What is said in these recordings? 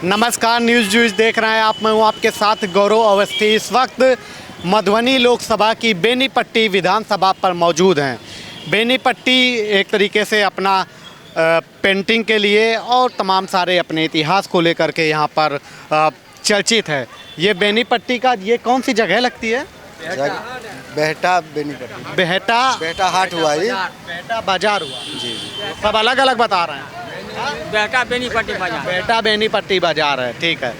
नमस्कार, news juice देख रहे हैं आप। मैं हूँ आपके साथ गौरव अवस्थी। इस वक्त मधुबनी लोकसभा की बेनीपट्टी विधानसभा पर मौजूद हैं। बेनीपट्टी एक तरीके से अपना पेंटिंग के लिए और तमाम सारे अपने इतिहास को लेकर के यहाँ पर चर्चित है। ये बेनीपट्टी का ये कौन सी जगह लगती है? बेहटा बेनीपट्टी। बेहटा हाट हुआ ये। बेहटा बाजार हुआ। जी। सब अलग अलग बता रहे हैं। बेहटा बेनीपट्टी बाजार। बेहटा बेनीपट्टी बाजार है, ठीक है।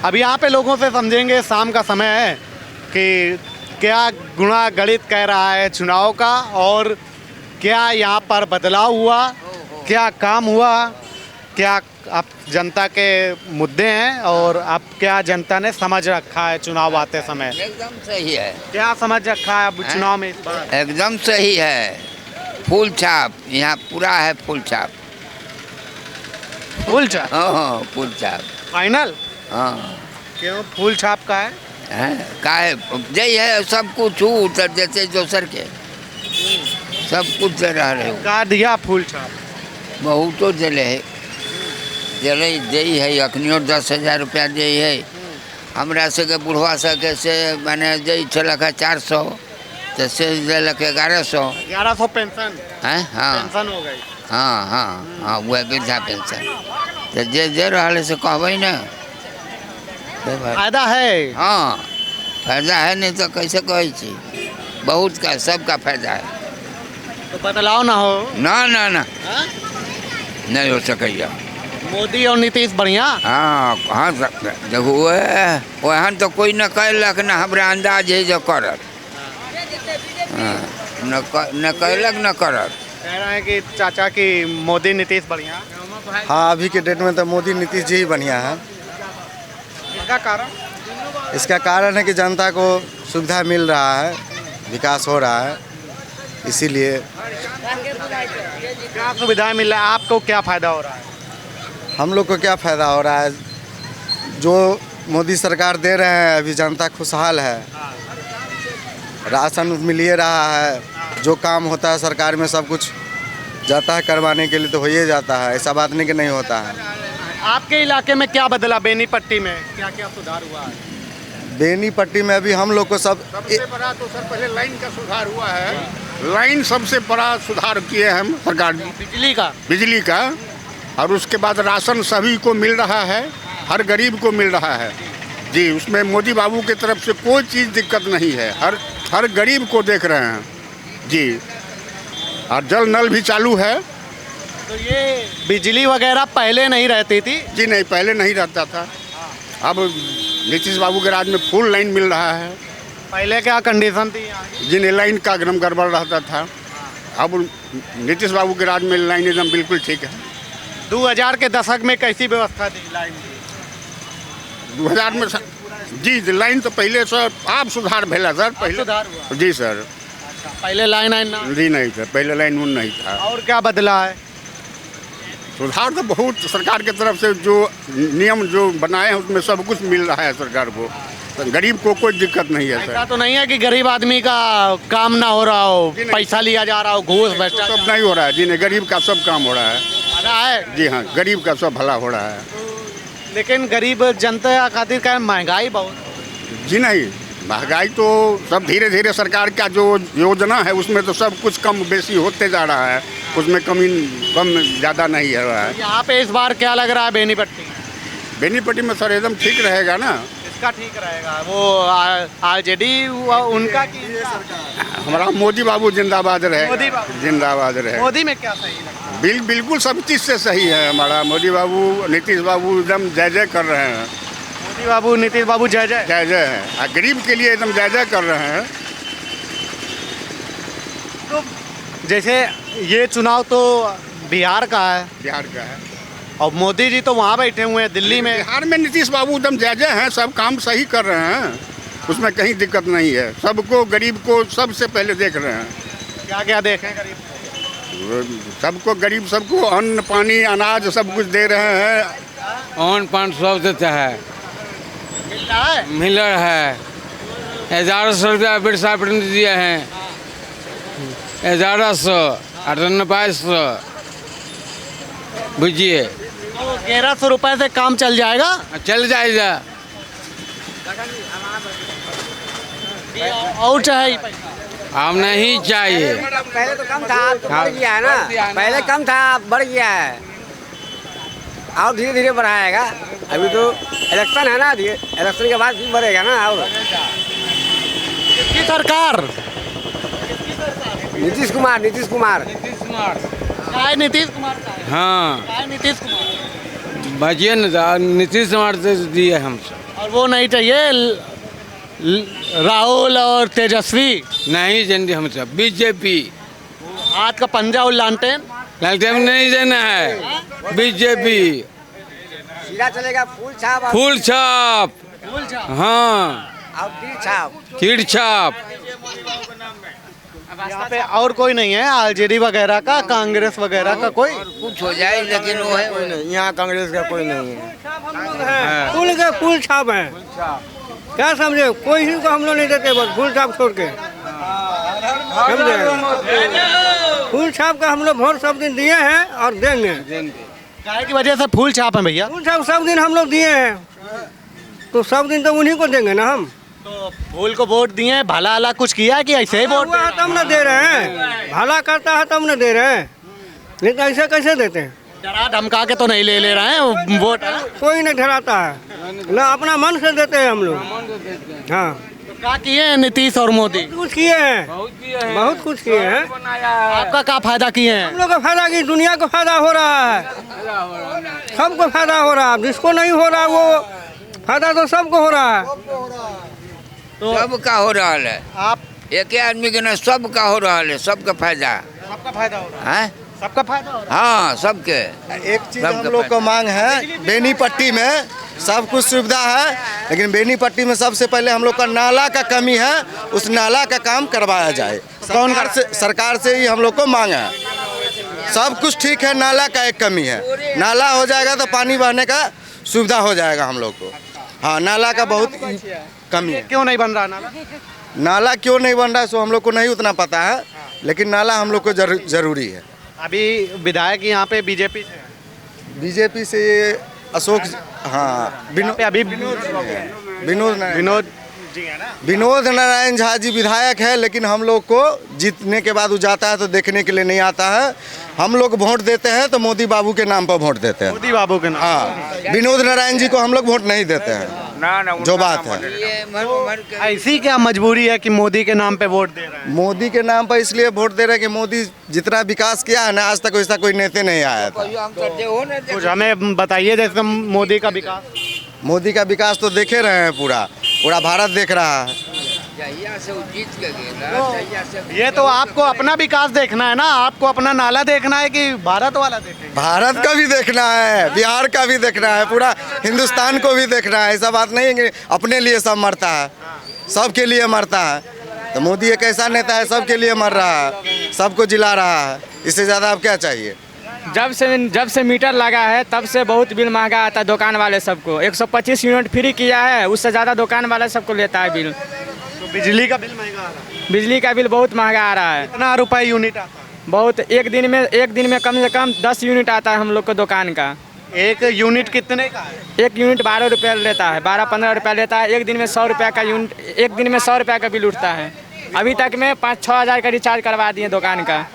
अब यहाँ पे लोगों से समझेंगे, शाम का समय है, कि क्या गुणा गणित कह रहा है चुनाव का और क्या यहाँ पर बदलाव हुआ, क्या काम हुआ, क्या अब जनता के मुद्दे हैं और अब क्या जनता ने समझ रखा है चुनाव आते समय। एकदम सही है। क्या समझ रखा है अब चुनाव में इस बार? एकदम सही है। फूल छाप यहाँ पूरा है। फूल छाप। फूल छाप? हाँ, फूल छाप फाइनल। हाँ। क्यों फूल छाप का है? का है जय है। सब कुछ उतर देते दोसर के, सब कुछ दे रहे हो। का दिया फूल छाप? बहुत तो जले है। जले दे है। अखनियो 10,000 रुपया दे है। हमरा सके बुढ़वा सके से मैंने दे छलक 400 तो से दिलक 1100 पेंशन है। हाँ पेंशन हो गई। हाँ हाँ हाँ, वह वृद्धा पेंशन तो जे दे रहा से कहबै ना। फायदा है। हाँ, फायदा है, नहीं तो कैसे कहै छी। बहुत का सबका फायदा है। तो बदलाव ना हो? ना ना ना, हाँ? नहीं हो सकैया। मोदी और नीतीश बढ़िया। हाँ हाँ, देखो वहन तो कोई न कैलक न हमरा अंदाज है जो करत। हाँ, न कैलक न करत। कह रहे हैं कि चाचा की मोदी नीतीश बढ़िया। हाँ, अभी के डेट में तो मोदी नीतीश जी ही बढ़िया है। इसका कारण? इसका कारण है कि जनता को सुविधा मिल रहा है, विकास हो रहा है, इसीलिए। क्या सुविधाएं मिल रहा है? आपको क्या फायदा हो रहा है? हम लोग को क्या फ़ायदा हो रहा है, जो मोदी सरकार दे रहे हैं अभी जनता खुशहाल है। राशन मिल ही रहा है, जो काम होता है सरकार में सब कुछ जाता है करवाने के लिए, तो हो ही जाता है। ऐसा बात नहीं कि नहीं होता है। आपके इलाके में क्या बदला? बेनीपट्टी में क्या क्या सुधार हुआ है? बेनीपट्टी में अभी हम लोग को सबसे बड़ा तो सर पहले लाइन का सुधार हुआ है। लाइन सबसे बड़ा सुधार किए हम सरकार ने। बिजली का और उसके बाद राशन सभी को मिल रहा है, हर गरीब को मिल रहा है जी। उसमें मोदी बाबू की तरफ से कोई चीज़ दिक्कत नहीं है। हर गरीब को देख रहे हैं जी। और जल नल भी चालू है। तो ये बिजली वगैरह पहले नहीं रहती थी? जी नहीं, पहले नहीं रहता था। अब नीतीश बाबू के राज में फुल लाइन मिल रहा है। पहले क्या कंडीशन थी यहाँ की? जी नहीं, लाइन का एकदम गड़बड़ रहता था। अब नीतीश बाबू के राज में लाइन एकदम बिल्कुल ठीक है। 2000 के दशक में कैसी व्यवस्था थी लाइन की? 2000 में जी लाइन तो पहले सर आप सुधार भेला सर पहले। सुधार हुआ? जी सर। पहले लाइन ना? जी नहीं सर, पहले लाइन उन नहीं था। और क्या बदला है? सुधार तो बहुत सरकार की तरफ से जो नियम जो बनाए हैं उसमें सब कुछ मिल रहा है सरकार को। तो गरीब को कोई दिक्कत नहीं है ऐसा सर। तो नहीं है कि गरीब आदमी का काम ना हो रहा हो, पैसा लिया जा रहा हो, घूस तो भ्रष्टाचार? सब नहीं हो रहा है जी नहीं, गरीब का सब काम हो रहा है। भला है? जी हाँ, गरीब का सब भला हो रहा है। लेकिन गरीब जनता खातिर क्या महंगाई बहुत? जी नहीं, महंगाई तो सब धीरे धीरे सरकार का जो योजना है उसमें तो सब कुछ कम बेसी होते जा रहा है। उसमें कम ज़्यादा नहीं है रहा है। यहाँ पे इस बार क्या लग रहा है बेनीपट्टी? बेनीपट्टी में सर एकदम ठीक रहेगा ना। इसका ठीक रहेगा? वो आरजेडी उनका की हमारा मोदी बाबू जिंदाबाद रहे। मोदी बाबू जिंदाबाद रहे। मोदी में क्या सही लगता है? बिल्कुल सब चीज़ से सही है। हमारा मोदी बाबू नीतीश बाबू एकदम जय जय कर रहे हैं। मोदी बाबू नीतीश बाबू जय जय जय जय है और गरीब के लिए एकदम जय जय कर रहे हैं। तो जैसे ये चुनाव तो बिहार का है बिहार का है और मोदी जी तो वहाँ बैठे हुए हैं दिल्ली में। बिहार में नीतीश बाबू एकदम जय जय हैं, सब काम सही कर रहे हैं, उसमें कहीं दिक्कत नहीं है। सबको गरीब को सबसे पहले देख रहे हैं। क्या क्या देखें गरीब? सबको गरीब सबको अन्न पानी अनाज सब कुछ दे रहे हैं। अन्न पान सब देता है, मिल रहा है? मिल रहा है। 1100 रुपया बिरसा प्रिंट दिए हैं, 1100 9800 बुझिए। तो 1100 रुपए से काम चल जाएगा? चल जाएगा। और चाहिए पैसा? हम नहीं चाहिए। पहले तो कम था, अब तो बढ़ गया है ना। पहले कम था, अब बढ़ गया है और धीरे धीरे बढ़ाएगा। अभी तो इलेक्शन है ना, इलेक्शन के बाद भी बढ़ेगा ना। और किसकी सरकार? नीतीश कुमार क्या है नीतीश कुमार का है? हाँ, क्या है नीतीश कुमार? बचिए न, नीतीश कुमार से दिए हम। और वो नहीं चाहिए राहुल और तेजस्वी? नहीं जानते हम सब। बीजेपी हाथ का पंजा और लालटेन? लालटेन नहीं देना है। बीजेपी सीधा चलेगा, फूल छाप फूल छाप। हाँ, और तीर छाप। तीर छाप। यहाँ पे और कोई नहीं है आरजेडी वगैरह का, कांग्रेस वगैरह का कोई? कुछ हो जाए लेकिन वो है यहाँ कांग्रेस का कोई नहीं है। फूल के फूल छाप है, क्या समझे? कोई ही को हम लोग नहीं देते, बस फूल छाप छोड़ के। समझे? फूल छाप का हम लोग वोट सब दिन दिए हैं और देंगे। काहे की वजह से फूल छाप है भैया? फूल छाप सब दिन हम लोग दिए हैं, तो सब दिन तो उन्हीं को देंगे ना हम। तो फूल को वोट दिए हैं, भला अला कुछ किया है कि ऐसे ही वोट? हुआ है तब न दे रहे हैं, भला करता है तब न दे रहे हैं, नहीं तो ऐसे कैसे देते हैं? डरा धमका के तो नहीं ले रहे हैं वोट? कोई नहीं डराता है ना, अपना मन से देते हैं हम लोग। हाँ, तो क्या किए हैं नीतीश और मोदी? कुछ किए हैं, बहुत कुछ किए हैं। आपका क्या फायदा किए हैं? हम लोग का फायदा की, दुनिया को फायदा हो रहा है, सबको फायदा हो रहा है। जिसको नहीं हो रहा वो फायदा तो सबको हो रहा है। सबका हो रहा है। आप एक ही आदमी के ना, सबका हो रहा है, सबका फायदा सबका फायदा हो रहा है? है। सबका फायदा हो रहा हाँ, सबके। एक चीज़ हम लोग को मांग है, बेनीपट्टी में सब कुछ सुविधा है, लेकिन बेनीपट्टी में सबसे पहले हम लोग का नाला का कमी है, उस नाला का काम करवाया जाए। सरकार से ही हम लोग को मांग है। सब कुछ ठीक है, नाला का एक कमी है। नाला हो जाएगा तो पानी बहने का सुविधा हो जाएगा हम लोग को। हाँ, नाला का बहुत कमी है। क्यों नहीं बन रहा नाला? नाला क्यों नहीं बन रहा है सो हम लोग को नहीं उतना पता है, लेकिन नाला हम लोग को जरूरी है। अभी विधायक यहाँ पे बीजेपी से है। बीजेपी से ये अशोक, हाँ, अभी विनोद नारायण झा जी विधायक है, लेकिन हम लोग को जीतने के बाद वो जाता है तो देखने के लिए नहीं आता है। हम लोग वोट देते हैं तो मोदी बाबू के नाम पर वोट देते हैं। मोदी बाबू के नाम? हाँ, विनोद नारायण जी को हम लोग वोट नहीं देते हैं। जो बात है, ये मर के ऐसी क्या मजबूरी है कि मोदी के नाम पे वोट दे रहे हैं? मोदी के नाम पर इसलिए वोट दे रहे हैं कि मोदी जितना विकास किया है ना, आज तक वैसा कोई नेता नहीं आया था। हम करते हो ना। कुछ हमें बताइए, जैसे मोदी का विकास। मोदी का विकास तो देखे रहे हैं, पूरा भारत देख रहा है। जहिया से वो जीत के गेला, जहिया से ये तो आपको अपना विकास देखना है ना, आपको अपना नाला देखना है कि भारत वाला देखेंगे? भारत का भी देखना है, बिहार का भी देखना है, पूरा हिंदुस्तान को भी देखना है। ऐसा बात नहीं है कि अपने लिए सब मरता है, सबके लिए मरता है। तो मोदी एक ऐसा नेता है, सबके लिए मर रहा है, सबको जिला रहा है। इससे ज़्यादा अब क्या चाहिए? जब से मीटर लगा है तब से बहुत बिल महंगा आता है दुकान वाले सबको। 125 यूनिट फ्री किया है, उससे ज़्यादा दुकान वाला सबको लेता है बिल। तो बिजली का बिल महंगा आ रहा है? बिजली का बिल बहुत महंगा आ रहा है। कितना रुपए यूनिट आता है? बहुत, एक दिन में कम से कम 10 यूनिट आता है हम लोग को दुकान का। एक यूनिट कितने का है? एक यूनिट 12 रुपये लेता है, 12-15 रुपये लेता है। एक दिन में 100 रुपये का यूनिट, एक दिन में 100 रुपये का बिल उठता है। अभी तक में 5-6 हज़ार का रिचार्ज करवा दिए दुकान का।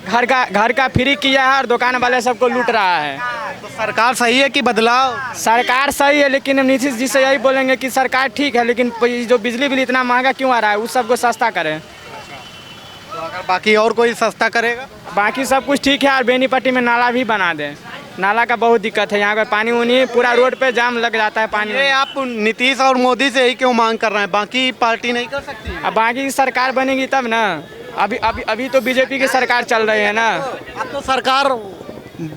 घर का फ्री किया है और दुकान वाले सबको लूट रहा है। तो सरकार सही है कि बदलाव? सरकार सही है, लेकिन हम नीतीश जी से यही बोलेंगे कि सरकार ठीक है, लेकिन जो बिजली बिल इतना महंगा क्यों आ रहा है, उस सबको सस्ता करें। तो अगर बाकी और कोई सस्ता करेगा? बाकी सब कुछ ठीक है, और बेनीपट्टी में नाला भी बना दें। नाला का बहुत दिक्कत है यहाँ पर, पानी उनी पूरा रोड पे जाम लग जाता है पानी। ये आप नीतीश और मोदी से ही क्यों मांग कर रहे हैं, बाकी पार्टी नहीं कर सकती? अब बाकी सरकार बनेगी तब ना। अभी तो बीजेपी की सरकार चल रही है ना। अब तो सरकार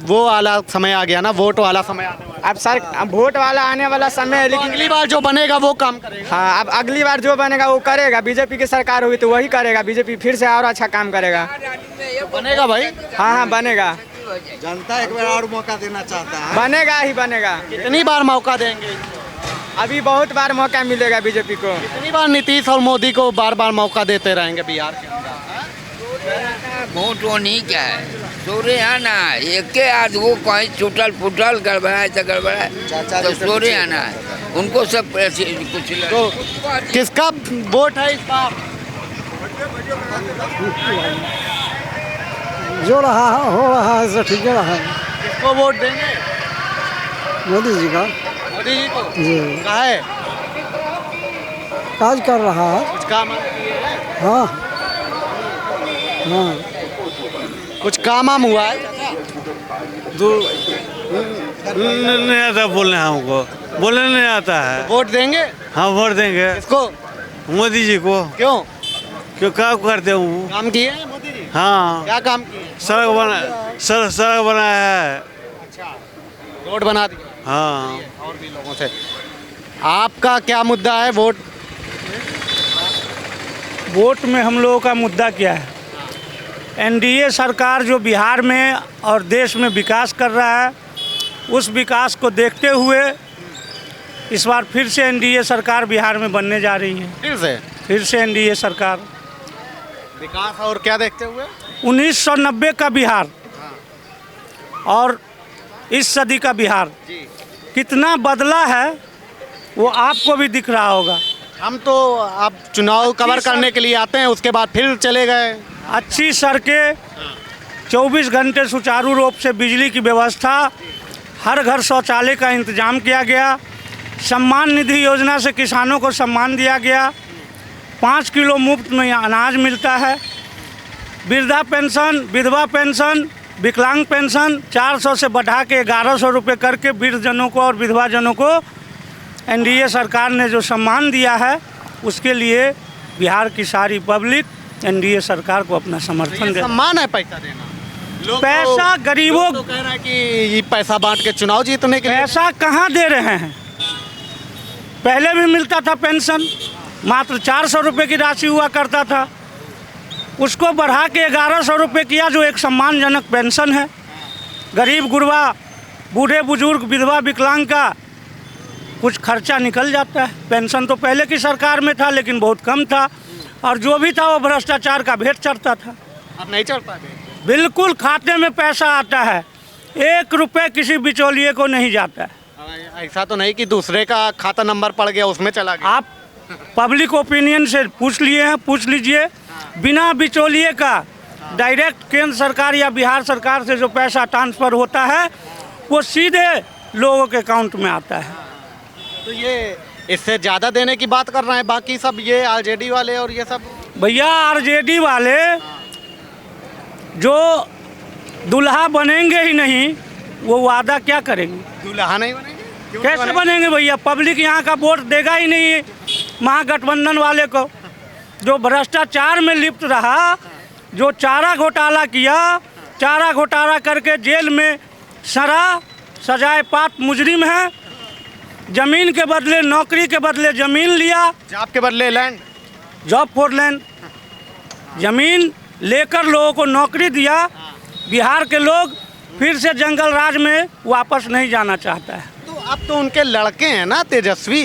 वो वाला समय आ गया ना, वोट वाला समय आने वाला। अब वोट वाला आने वाला समय है, लेकिन अगली बार जो बनेगा वो काम करेगा। हाँ, अब अगली बार जो बनेगा वो करेगा। बीजेपी की सरकार होगी तो वही करेगा, बीजेपी फिर से और अच्छा काम करेगा। बनेगा भाई? हाँ, बनेगा। जनता एक बार और मौका देना चाहता है। बनेगा ही बनेगा। कितनी बार मौका देंगे? अभी बहुत बार मौका मिलेगा बीजेपी को। कितनी बार नीतीश और मोदी को बार बार मौका देते रहेंगे बिहार के अंदर? वोट वो नहीं क्या है। सोरे आना है, एक के आदमी कहीं छूटल फूटल गड़बड़ाए तो गड़बड़ाए, तो सोरे आना है उनको सब कुछ तो किसका वोट है इस बार? जो रहा है हो रहा है, सब ठीक रहा है। किसको वोट देंगे? मोदी जी का। मोदी जी को? जी। कहा है काज कर रहा है। कुछ काम किए हैं? हाँ हाँ। कुछ काम आम हुआ है? नहीं आता बोलने हमको, बोलने नहीं आता है। वोट देंगे? हाँ वोट देंगे। किसको? मोदी जी को। क्यों? क्यों क्या करते हूँ? काम किए हैं मोदी जी? हाँ क्या काम किए? सड़क बनाया है। अच्छा, रोड बना दिया। हाँ और भी लोगों से आपका क्या मुद्दा है? वोट में हम लोगों का मुद्दा क्या है? एनडीए सरकार जो बिहार में और देश में विकास कर रहा है, उस विकास को देखते हुए इस बार फिर से एनडीए सरकार बिहार में बनने जा रही है। फिर से एनडीए सरकार। विकास और क्या देखते हुए? 1990 का बिहार और इस सदी का बिहार कितना बदला है वो आपको भी दिख रहा होगा। हम तो अब चुनाव कवर करने के लिए आते हैं, उसके बाद फिर चले गए। अच्छी सड़कें, 24 घंटे सुचारू रूप से बिजली की व्यवस्था, हर घर शौचालय का इंतजाम किया गया, सम्मान निधि योजना से किसानों को सम्मान दिया गया, 5 किलो मुफ्त में अनाज मिलता है, वृद्धा पेंशन, विधवा पेंशन, विकलांग पेंशन 400 से बढ़ा के 1100 रुपये करके वृद्धजनों को और विधवाजनों को एनडीए सरकार ने जो सम्मान दिया है, उसके लिए बिहार की सारी पब्लिक एनडीए सरकार को अपना समर्थन दे। सम्मान है पैसा देना? लोग पैसा गरीबों तो कह रहा है कि ये पैसा बांट के चुनाव जीतने के लिए। पैसा कहाँ दे रहे हैं? पहले भी मिलता था पेंशन, मात्र 400 रुपये की राशि हुआ करता था, उसको बढ़ा के 1100 रुपये किया, जो एक सम्मानजनक पेंशन है। गरीब गुरबा, बूढ़े बुजुर्ग, विधवा विकलांग का कुछ खर्चा निकल जाता है। पेंशन तो पहले की सरकार में था लेकिन बहुत कम था, और जो भी था वो भ्रष्टाचार का भेंट चढ़ता था। अब नहीं चढ़ता है? बिल्कुल खाते में पैसा आता है, 1 रुपये किसी बिचौलिए को नहीं जाता है। ऐसा तो नहीं कि दूसरे का खाता नंबर पड़ गया उसमें चला गया। आप पब्लिक ओपिनियन से पूछ लीजिए, बिना बिचौलिए का डायरेक्ट केंद्र सरकार या बिहार सरकार से जो पैसा ट्रांसफ़र होता है वो सीधे लोगों के अकाउंट में आता है। तो ये इससे ज़्यादा देने की बात कर रहे हैं बाकी सब, ये आरजेडी वाले और ये सब। भैया आरजेडी वाले जो दुल्हा बनेंगे ही नहीं, वो वादा क्या करेंगे? दुल्हा नहीं बनेंगे? कैसे बनेंगे भैया? पब्लिक यहाँ का वोट देगा ही नहीं महागठबंधन वाले को, जो भ्रष्टाचार में लिप्त रहा, जो चारा घोटाला किया, चारा घोटाला करके जेल में सजाए पात्र मुजरिम है, जमीन के बदले नौकरी के बदले जमीन लिया, जॉब के बदले लैंड, जॉब फॉर लैंड, जमीन लेकर लोगों को नौकरी दिया। बिहार के लोग फिर से जंगल राज में वापस नहीं जाना चाहता है। तो अब तो उनके लड़के हैं ना तेजस्वी।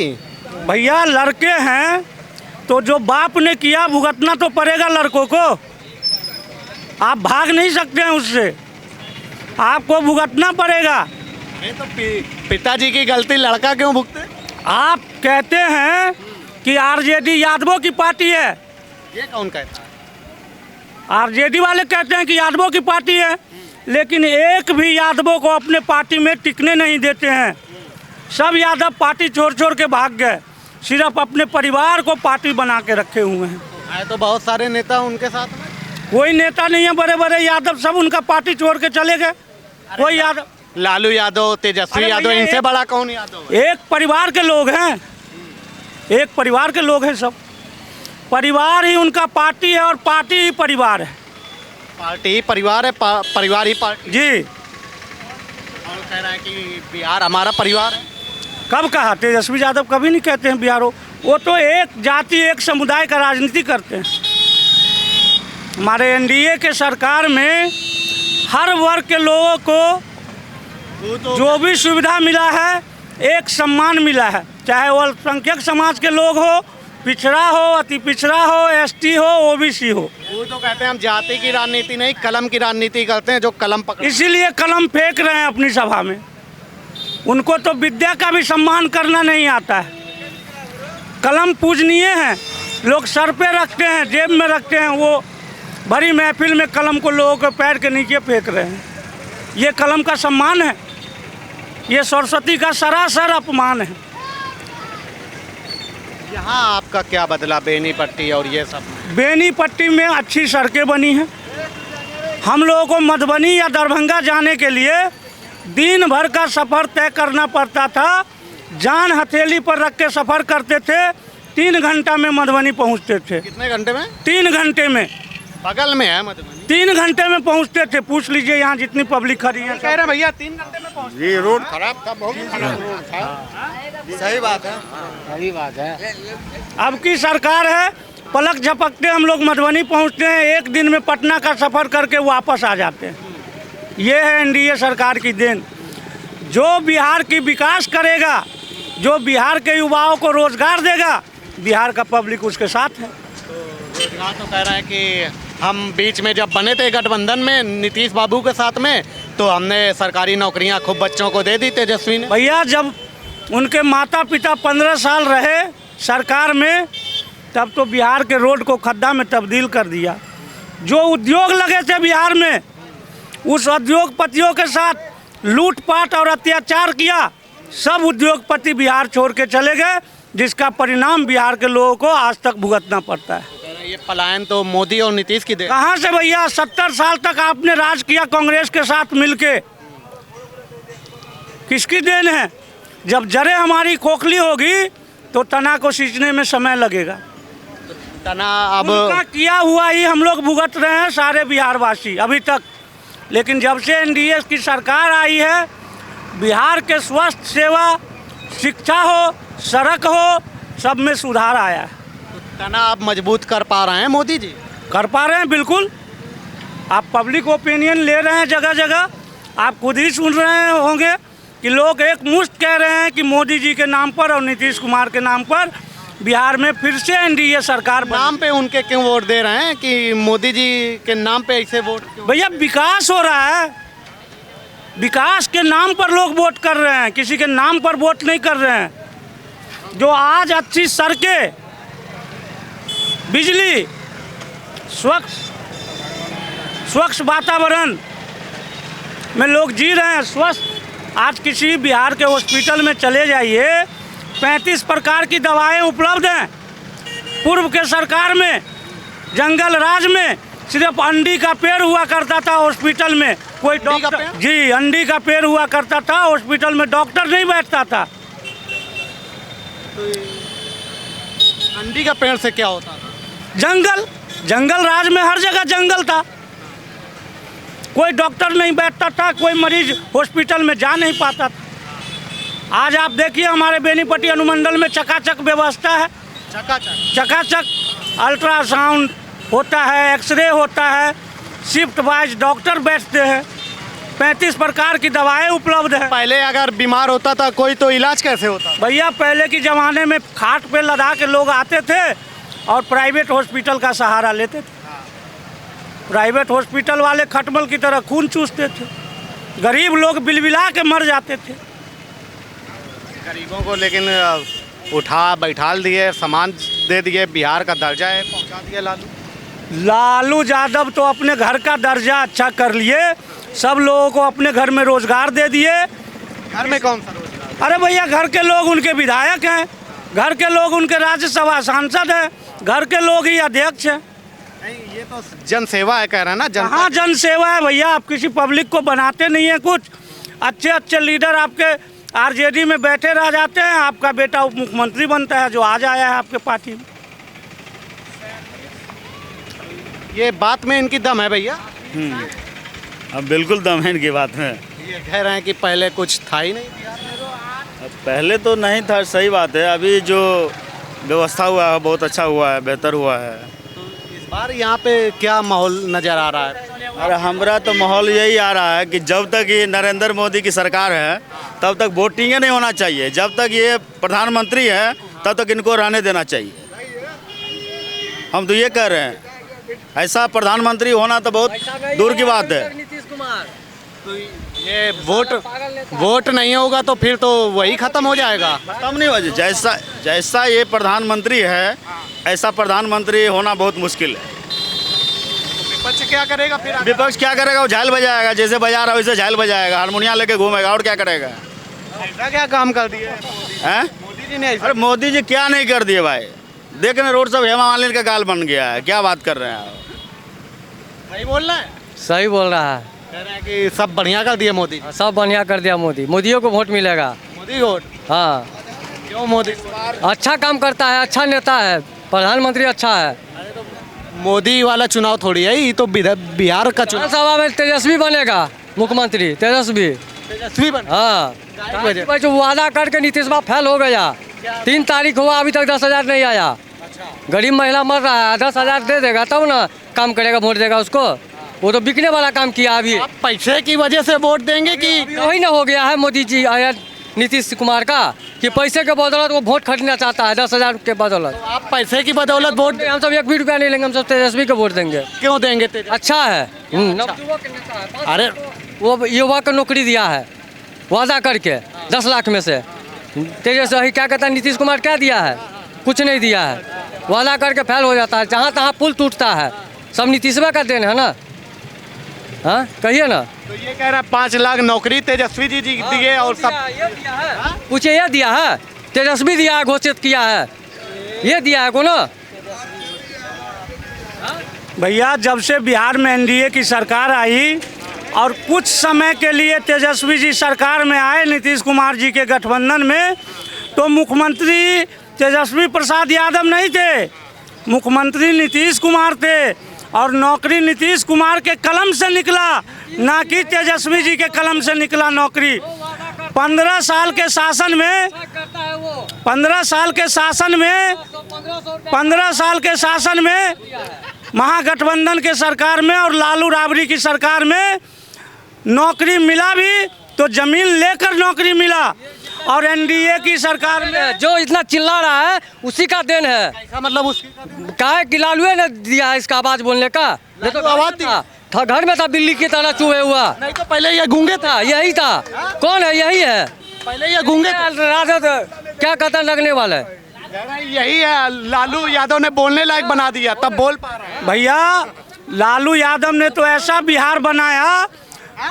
भैया लड़के हैं तो जो बाप ने किया भुगतना तो पड़ेगा लड़कों को। आप भाग नहीं सकते हैं उससे, आपको भुगतना पड़ेगा। तो पिताजी की गलती लड़का क्यों भुगते? आप कहते हैं कि आरजेडी यादवों की पार्टी है। ये कौन कहता है? आरजेडी वाले कहते हैं कि यादवों की पार्टी है, लेकिन एक भी यादवों को अपने पार्टी में टिकने नहीं देते हैं। सब यादव पार्टी छोड़ छोड़ के भाग गए, सिर्फ अपने परिवार को पार्टी बना के रखे हुए हैं। तो बहुत सारे नेता उनके साथ में। कोई नेता नहीं है, बड़े बड़े यादव सब उनका पार्टी छोड़ के चले गए। कोई यादव, लालू यादव, तेजस्वी यादव, इनसे बड़ा कौन यादव? एक परिवार के लोग हैं, एक परिवार के लोग हैं। सब परिवार ही उनका पार्टी है और पार्टी ही परिवार है। पार्टी ही परिवार है, परिवार ही पार्टी। जी। और कह रहा है कि बिहार हमारा परिवार है। कब कहा? तेजस्वी यादव कभी नहीं कहते हैं बिहार हो। वो तो एक जाति एक समुदाय का राजनीति करते हैं। हमारे एनडीए के सरकार में हर वर्ग के लोगों को जो भी सुविधा मिला है, एक सम्मान मिला है, चाहे वो अल्पसंख्यक समाज के लोग हो पिछड़ा हो, अति पिछड़ा हो, एसटी हो, ओबीसी हो। वो तो कहते हैं हम जाति की राजनीति नहीं कलम की राजनीति करते हैं, जो कलम पकड़ इसीलिए कलम फेंक रहे हैं अपनी सभा में। उनको तो विद्या का भी सम्मान करना नहीं आता है। कलम पूजनीय है, लोग सर पे रखते हैं, जेब में रखते हैं, वो भरी महफिल में कलम को लोगों के पैर के नीचे फेंक रहे हैं। ये कलम का सम्मान है? ये सरस्वती का सरासर अपमान है। यहाँ आपका क्या बदला बेनी पट्टी और ये सब? बेनी पट्टी में अच्छी सड़कें बनी हैं। हम लोगों को मधुबनी या दरभंगा जाने के लिए दिन भर का सफ़र तय करना पड़ता था। जान हथेली पर रख के सफ़र करते थे, 3 घंटा में मधुबनी पहुंचते थे। कितने घंटे में? 3 घंटे में। बगल में है मधुबनी। 3 घंटे में पहुंचते थे। पूछ लीजिए यहाँ जितनी पब्लिक खड़ी है। कह रहे भैया 3 घंटे में पहुंच। ये रोड खराब था, बहुत खराब रोड था। सही बात है। सही बात है। अब की सरकार है, पलक झपकते हम लोग मधुबनी पहुंचते हैं, 1 दिन में पटना का सफ़र करके वापस आ जाते हैं। ये है एनडीए सरकार की देन। जो बिहार की विकास करेगा, जो बिहार के युवाओं को रोजगार देगा, बिहार का पब्लिक उसके साथ है। रोजगार तो कह रहे हैं कि हम बीच में जब बने थे गठबंधन में नीतीश बाबू के साथ में, तो हमने सरकारी नौकरियां खूब बच्चों को दे दी तेजस्वी ने। भैया जब उनके माता पिता 15 साल रहे सरकार में, तब तो बिहार के रोड को खड्डा में तब्दील कर दिया। जो उद्योग लगे थे बिहार में, उस उद्योगपतियों के साथ लूटपाट और अत्याचार किया। सब उद्योगपति बिहार छोड़ के चले गए, जिसका परिणाम बिहार के लोगों को आज तक भुगतना पड़ता है। ये पलायन तो मोदी और नीतीश की देन। कहाँ से भैया? 70 साल तक आपने राज किया कांग्रेस के साथ मिलके। किसकी देन है? जब जड़ें हमारी खोखली होगी तो तना को सींचने में समय लगेगा। तना अब उनका किया हुआ ही हम लोग भुगत रहे हैं सारे बिहारवासी अभी तक। लेकिन जब से एनडीए की सरकार आई है, बिहार के स्वास्थ्य सेवा, शिक्षा हो, सड़क हो, सब में सुधार आया है। तना आप मजबूत कर पा रहे हैं मोदी जी? कर पा रहे हैं, बिल्कुल। आप पब्लिक ओपिनियन ले रहे हैं जगह जगह। आप खुद ही सुन रहे होंगे कि लोग एक मुश्त कह रहे हैं कि मोदी जी के नाम पर और नीतीश कुमार के नाम पर बिहार में फिर से एनडीए सरकार। नाम पे उनके क्यों वोट दे रहे हैं कि मोदी जी के नाम पे ऐसे वोट? भैया विकास हो रहा है, विकास के नाम पर लोग वोट कर रहे हैं, किसी के नाम पर वोट नहीं कर रहे हैं। जो आज अच्छी सड़कें, बिजली, स्वच्छ वातावरण में लोग जी रहे हैं, स्वस्थ। आज किसी बिहार के हॉस्पिटल में चले जाइए, 35 प्रकार की दवाएं उपलब्ध हैं। पूर्व के सरकार में, जंगल राज में सिर्फ अंडी का पेड़ हुआ करता था हॉस्पिटल में। कोई डॉक्टर, जी अंडी का पेड़ हुआ करता था हॉस्पिटल में, डॉक्टर नहीं बैठता था। अंडी का पेड़ से क्या होता था? जंगल राज में हर जगह जंगल था। कोई डॉक्टर नहीं बैठता था, कोई मरीज हॉस्पिटल में जा नहीं पाता था। आज आप देखिए हमारे बेनीपट्टी अनुमंडल में चकाचक व्यवस्था है। चकाचक अल्ट्रासाउंड होता है, एक्सरे होता है, शिफ्ट वाइज डॉक्टर बैठते हैं, 35 प्रकार की दवाएं उपलब्ध है। पहले अगर बीमार होता था कोई तो इलाज कैसे होता? भैया पहले के ज़माने में खाट पे लदा के लोग आते थे और प्राइवेट हॉस्पिटल का सहारा लेते थे। प्राइवेट हॉस्पिटल वाले खटमल की तरह खून चूसते थे, गरीब लोग बिलबिला के मर जाते थे। गरीबों को लेकिन उठा बैठाल दिए, सामान दे दिए, बिहार का दर्जा है पहुंचा दिया लालू यादव तो अपने घर का दर्जा अच्छा कर लिए, सब लोगों को अपने घर में रोजगार दे दिए। घर में कौन सा रोजगार? अरे भैया घर के लोग उनके विधायक हैं, घर के लोग उनके राज्यसभा सांसद हैं, घर के लोग ही अध्यक्ष हैं। नहीं, ये तो जन सेवा है कह रहे हैं ना। हाँ जन सेवा है भैया। आप किसी पब्लिक को बनाते नहीं हैं कुछ। अच्छे अच्छे लीडर आपके आरजेडी में बैठे रह जाते हैं, आपका बेटा उप मुख्यमंत्री बनता है जो आज आया है आपके पार्टी में। ये बात में इनकी दम है भैया। अब बिल्कुल दम है इनकी बात में। ये कह रहे हैं कि पहले कुछ था ही नहीं। पहले तो नहीं था, सही बात है। अभी जो व्यवस्था हुआ है बहुत अच्छा हुआ है, बेहतर हुआ है। तो इस बार यहाँ पे क्या माहौल नज़र आ रहा है? अरे हमारा तो माहौल यही आ रहा है कि जब तक ये नरेंद्र मोदी की सरकार है तब तक वोटिंग नहीं होना चाहिए। जब तक ये प्रधानमंत्री है तब तक इनको रहने देना चाहिए। हम तो ये कह रहे हैं, ऐसा प्रधानमंत्री होना तो बहुत दूर की बात है। नीतीश कुमार तो ये वोट नहीं होगा तो फिर तो वही खत्म हो जाएगा। खत्म नहीं हो जाए, जैसा ये प्रधानमंत्री है ऐसा प्रधानमंत्री होना बहुत मुश्किल है। विपक्ष क्या करेगा फिर? विपक्ष क्या करेगा? वो झाल बजाएगा, जैसे बजा रहा है वैसे झाल बजाएगा, हारमोनिया लेके घूमेगा, और क्या करेगा? ऐसा क्या काम कर दिए हैं? मोदी जी ने? अरे मोदी जी क्या नहीं कर दिए भाई, देख रहे रोड सब हेमा मालिनी का गाल बन गया है, क्या बात कर रहे हैं आप? सही बोल रहे हैं? सही बोल रहा है, कह रहे हैं कि सब बढ़िया कर दिए मोदी। सब बढ़िया कर दिया मोदी। मोदियों को वोट मिलेगा। मोदी वोट? हाँ, क्यों मोदी? अच्छा काम करता है, अच्छा नेता है, प्रधानमंत्री अच्छा है। मोदी वाला चुनाव थोड़ी है, ये तो बिहार का चुनाव। विधानसभा में तेजस्वी बनेगा मुख्यमंत्री, तेजस्वी बन। हाँ, जो वादा करके नीतीश कुमार फेल हो गया। 3 तारीख हुआ, अभी तक 10,000 नहीं आया। गरीब महिला मर रहा है, 10,000 दे देगा तब ना काम करेगा, वोट देगा उसको। वो तो बिकने वाला काम किया अभी। आप पैसे की वजह से वोट देंगे कि वही ना हो गया है मोदी जी नीतीश कुमार का, कि पैसे के बदौलत वो वोट खरीदना चाहता है, 10,000 के बदौलत। तो आप पैसे की बदौलत वोट? हम सब 1 भी रुपया नहीं लेंगे, हम सब तेजस्वी को वोट देंगे। क्यों देंगे? अच्छा है, अरे वो युवा को नौकरी दिया है वादा करके 10 लाख में से। तेजस्वी क्या कहता है, नीतीश कुमार क्या दिया है? कुछ नहीं दिया है, वादा करके फेल हो जाता है। जहाँ तहाँ पुल टूटता है, सब नीतीशवा का देन है ना। हाँ कहिए ना। तो ये कह रहा है 5 लाख नौकरी तेजस्वी जी दिए और सब पूछे ये दिया है, तेजस्वी दिया है, घोषित किया है, ये दिया है को ना। भैया जब से बिहार में एनडीए की सरकार आई और कुछ समय के लिए तेजस्वी जी सरकार में आए नीतीश कुमार जी के गठबंधन में, तो मुख्यमंत्री तेजस्वी प्रसाद यादव नहीं थे, मुख्यमंत्री नीतीश कुमार थे। और नौकरी नीतीश कुमार के कलम से निकला, ना कि तेजस्वी जी के कलम से निकला नौकरी। 15 साल के शासन में 15 साल के शासन में महागठबंधन के सरकार में और लालू राबड़ी की सरकार में नौकरी मिला भी तो जमीन लेकर नौकरी मिला, और एनडीए की सरकार में जो इतना चिल्ला रहा है उसी का देन है। ऐसा मतलब उसकी काहे कि लालू ने दिया है इसका आवाज बोलने का। ये तो आवाज था, घर में था बिल्ली की तरह चूहे हुआ। नहीं तो पहले ये गूंगे था। यही था। कौन है? यही है। पहले ये गूंगे राजद क्या कहता लगने वाला है, यही है। लालू यादव ने बोलने लायक बना दिया, तब बोल पा रहा है। भैया लालू यादव ने तो ऐसा बिहार बनाया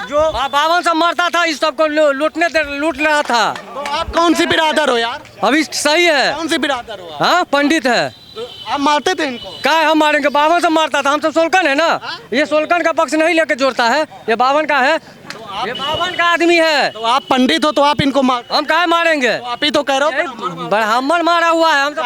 जो 52 से मरता था, इस सबको लूट रहा था। तो आप कौन सी बिरादर हो यार? अभी सही है। कौन सी बिरादर हो? हाँ पंडित है। तो आप मारते थे इनको? क्या हम मारेंगे? 52 से मारता था। हम सब सोलकन है ना, ये सोलकन का पक्ष नहीं लेके जोड़ता है, ये 52 का है, ये 52 का आदमी है। तो आप पंडित हो तो आप इनको हम काहे मारेंगे? तो आप ही तो कह रहे हो ब्राह्मण मारा हुआ है। हम तो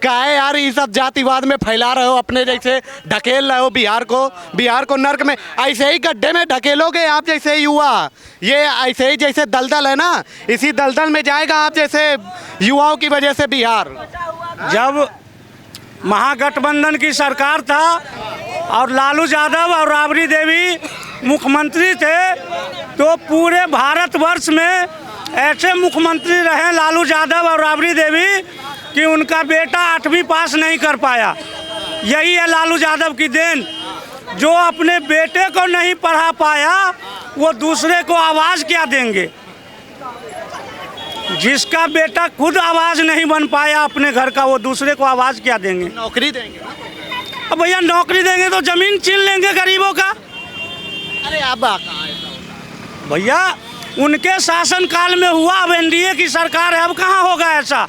काहे यार ये सब जातिवाद में फैला रहे हो, अपने जैसे ढकेल रहे हो बिहार को नर्क में। ऐसे ही गड्ढे में ढकेलोगे आप जैसे युवा, ये ऐसे ही जैसे दलदल है ना, इसी दलदल में जाएगा आप जैसे युवाओं की वजह से बिहार। जब महागठबंधन की सरकार था और लालू यादव और राबड़ी देवी मुख्यमंत्री थे, तो पूरे भारतवर्ष में ऐसे मुख्यमंत्री रहे लालू यादव और राबड़ी देवी कि उनका बेटा 8वीं पास नहीं कर पाया। यही है लालू यादव की देन। जो अपने बेटे को नहीं पढ़ा पाया वो दूसरे को आवाज़ क्या देंगे? जिसका बेटा खुद आवाज़ नहीं बन पाया अपने घर का, वो दूसरे को आवाज़ क्या देंगे? नौकरी देंगे। अब भैया नौकरी देंगे तो जमीन छीन लेंगे गरीबों का। अरे अब भैया उनके शासन काल में हुआ, अब एनडीए की सरकार है, अब कहाँ होगा ऐसा?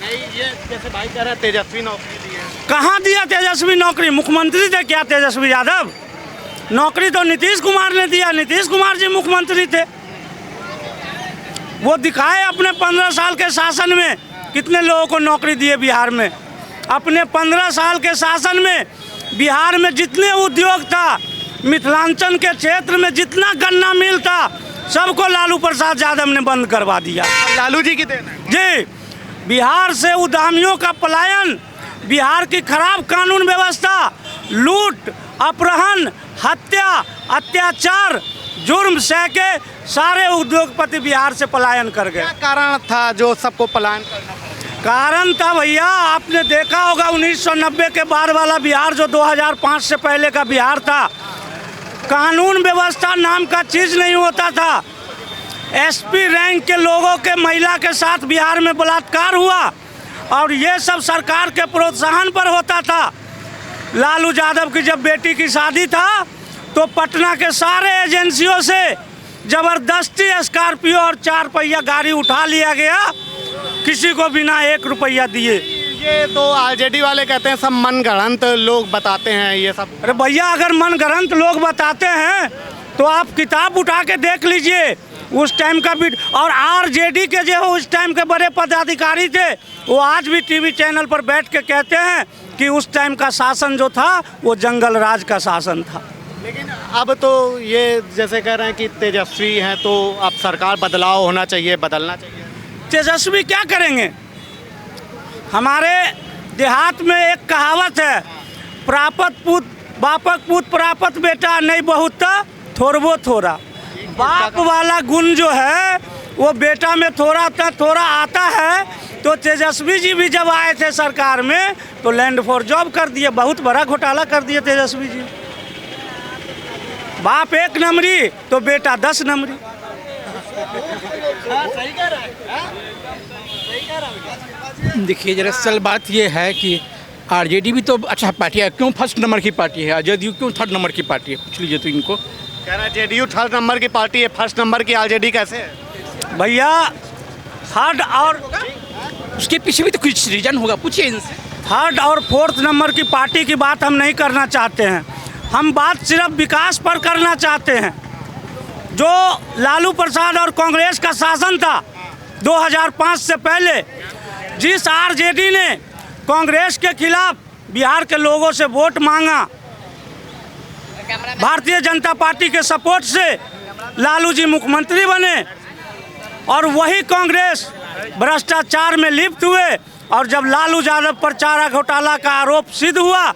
नहीं, ये जैसे भाई कह रहा है तेजस्वी नौकरी दी है। कहाँ दिया तेजस्वी नौकरी? मुख्यमंत्री थे क्या तेजस्वी यादव? नौकरी तो नीतीश कुमार ने दिया, नीतीश कुमार जी मुख्यमंत्री थे। वो दिखाए अपने 15 साल के शासन में कितने लोगों को नौकरी दिए बिहार में। अपने 15 साल के शासन में बिहार में जितने उद्योग था, मिथिलांचल के क्षेत्र में जितना गन्ना मिल था, सबको लालू प्रसाद यादव ने बंद करवा दिया। लालू जी की देन है। जी, बिहार से उद्यमियों का पलायन, बिहार की खराब कानून व्यवस्था, लूट, अपहरण, हत्या, अत्याचार, जुर्म सह के सारे उद्योगपति बिहार से पलायन कर गए। क्या कारण था जो सबको पलायन करना पड़ा? कारण था भैया, आपने देखा होगा 1990 के बाद वाला बिहार जो 2005 से पहले का बिहार था, कानून व्यवस्था नाम का चीज़ नहीं होता था। एसपी रैंक के लोगों के महिला के साथ बिहार में बलात्कार हुआ और ये सब सरकार के प्रोत्साहन पर होता था। लालू यादव की जब बेटी की शादी था तो पटना के सारे एजेंसियों से ज़बरदस्ती स्कॉर्पियो और 4 पहिया गाड़ी उठा लिया गया, किसी को बिना 1 रुपया दिए। ये तो आरजेडी वाले कहते हैं सब मनगढ़ंत लोग बताते हैं ये सब। अरे भैया, अगर मनगढ़ंत लोग बताते हैं तो आप किताब उठा के देख लीजिए उस टाइम का भी। और आरजेडी के जो उस टाइम के बड़े पदाधिकारी थे वो आज भी टीवी चैनल पर बैठ के कहते हैं कि उस टाइम का शासन जो था वो जंगल राज का शासन था। लेकिन अब तो ये जैसे कह रहे हैं कि तेजस्वी हैं तो अब सरकार बदलाव होना चाहिए, बदलना चाहिए। तेजस्वी क्या करेंगे? हमारे देहात में एक कहावत है, प्रापत पूत बापक पूत प्रापत बेटा नहीं बहुत थोड़बो थोड़ा। बाप वाला गुण जो है वो बेटा में थोड़ा आता है। तो तेजस्वी जी भी जब आए थे सरकार में तो लैंड फॉर जॉब कर दिए, बहुत बड़ा घोटाला कर दिए तेजस्वी जी। बाप 1 नंबरी तो बेटा 10 नंबरी। देखिए जरा असल बात ये है कि आरजेडी भी तो अच्छा पार्टी है, क्यों फर्स्ट नंबर की पार्टी है? जदयू क्यों 3rd नंबर की पार्टी है? पूछ लीजिए तो इनको। कह रहा है जेडीयू 3rd नंबर की पार्टी है, 1st नंबर की आरजेडी कैसे है? भैया 3rd और उसके पीछे भी तो कुछ रीजन होगा, पूछिए इनसे। 3rd और 4th नंबर की पार्टी की बात हम नहीं करना चाहते हैं। हम बात सिर्फ विकास पर करना चाहते हैं। जो लालू प्रसाद और कांग्रेस का शासन था 2005 से पहले, जिस आरजेडी ने कांग्रेस के खिलाफ बिहार के लोगों से वोट मांगा, भारतीय जनता पार्टी के सपोर्ट से लालू जी मुख्यमंत्री बने और वही कांग्रेस भ्रष्टाचार में लिप्त हुए। और जब लालू यादव पर चारा घोटाला का आरोप सिद्ध हुआ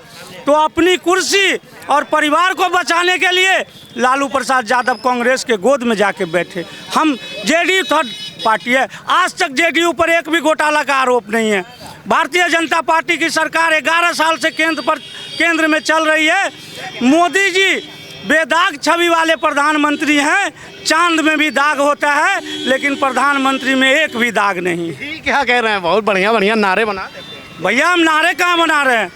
तो अपनी कुर्सी और परिवार को बचाने के लिए लालू प्रसाद यादव कांग्रेस के गोद में जाके बैठे। हम जेडीयू 3rd पार्टी है, आज तक जेडीयू पर एक भी घोटाला का आरोप नहीं है। भारतीय जनता पार्टी की सरकार 11 साल से केंद्र में चल रही है। मोदी जी बेदाग छवि वाले प्रधानमंत्री हैं। चांद में भी दाग होता है लेकिन प्रधानमंत्री में एक भी दाग नहीं। क्या कह रहे हैं? बहुत बढ़िया बढ़िया नारे बना देते हैं। भैया हम नारे कहाँ बना रहे हैं?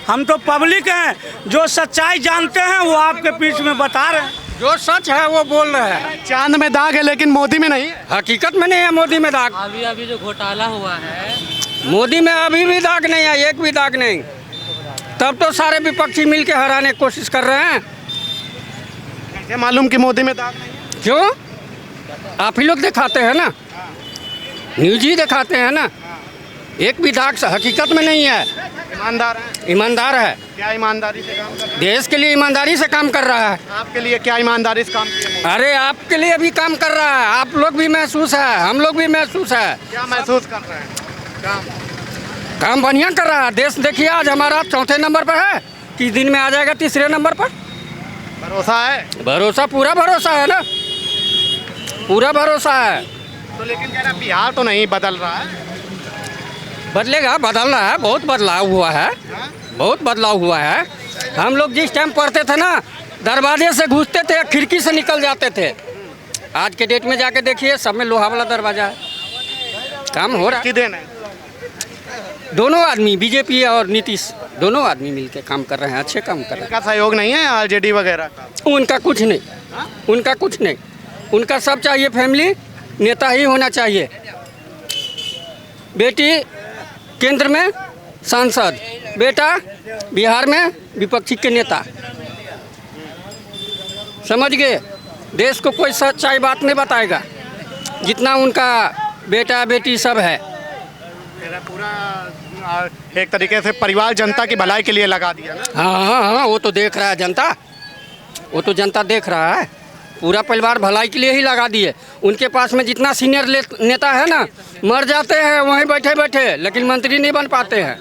हम तो पब्लिक हैं, जो सच्चाई जानते हैं वो आपके बीच में बता रहे हैं। जो सच है वो बोल रहे हैं। चांद में दाग है लेकिन मोदी में नहीं है। हकीकत में नहीं है मोदी में दाग। अभी जो घोटाला हुआ है मोदी में अभी भी दाग नहीं है, एक भी दाग नहीं। तब तो सारे विपक्षी मिल के हराने की कोशिश कर रहे हैं। कैसे मालूम कि मोदी में दाग नहीं है? क्यों? आप ही लोग दिखाते हैं ना, न्यूज ही दिखाते हैं ना। एक भी दाग हकीकत में नहीं है। ईमानदार है? ईमानदार है। क्या ईमानदारी से काम कर रहा है? देश के लिए ईमानदारी से काम कर रहा है। आपके लिए क्या ईमानदारी से काम किया? अरे आपके लिए भी काम कर रहा है। आप लोग भी महसूस है, हम लोग भी महसूस है। क्या महसूस कर रहे हैं? काम बढ़िया कर रहा है। देश देखिए आज हमारा 4थे नंबर पर है, किस दिन में आ जाएगा 3रे नंबर पर। भरोसा है? भरोसा, पूरा भरोसा है ना, पूरा भरोसा है। तो लेकिन कह रहा बिहार तो नहीं बदल रहा है। बदलेगा, बदल रहा है, बहुत बदलाव हुआ है, बहुत बदलाव हुआ है। हम लोग जिस टाइम पढ़ते थे ना, दरवाजे से घुसते थे, खिड़की से निकल जाते थे। आज के डेट में जाके देखिए सब में लोहा वाला दरवाजा है। काम हो रहा है। किधर है? दोनों आदमी, बीजेपी और नीतीश, दोनों आदमी मिलके काम कर रहे हैं, अच्छे काम कर रहे हैं। उनका सहयोग नहीं है आरजेडी वगैरह का? उनका कुछ नहीं, उनका कुछ नहीं। उनका सब चाहिए फैमिली, नेता ही होना चाहिए। बेटी केंद्र में सांसद, बेटा बिहार में विपक्षी के नेता। समझ गए? देश को कोई सच्चाई बात नहीं बताएगा जितना उनका बेटा बेटी सब है। पूरा एक तरीके से परिवार जनता की भलाई के लिए लगा दिया ना। हाँ हाँ हाँ, वो तो देख रहा है जनता, वो तो जनता देख रहा है। पूरा परिवार भलाई के लिए ही लगा दिए। उनके पास में जितना सीनियर नेता है ना, मर जाते हैं वहीं बैठे बैठे, लेकिन मंत्री नहीं बन पाते हैं।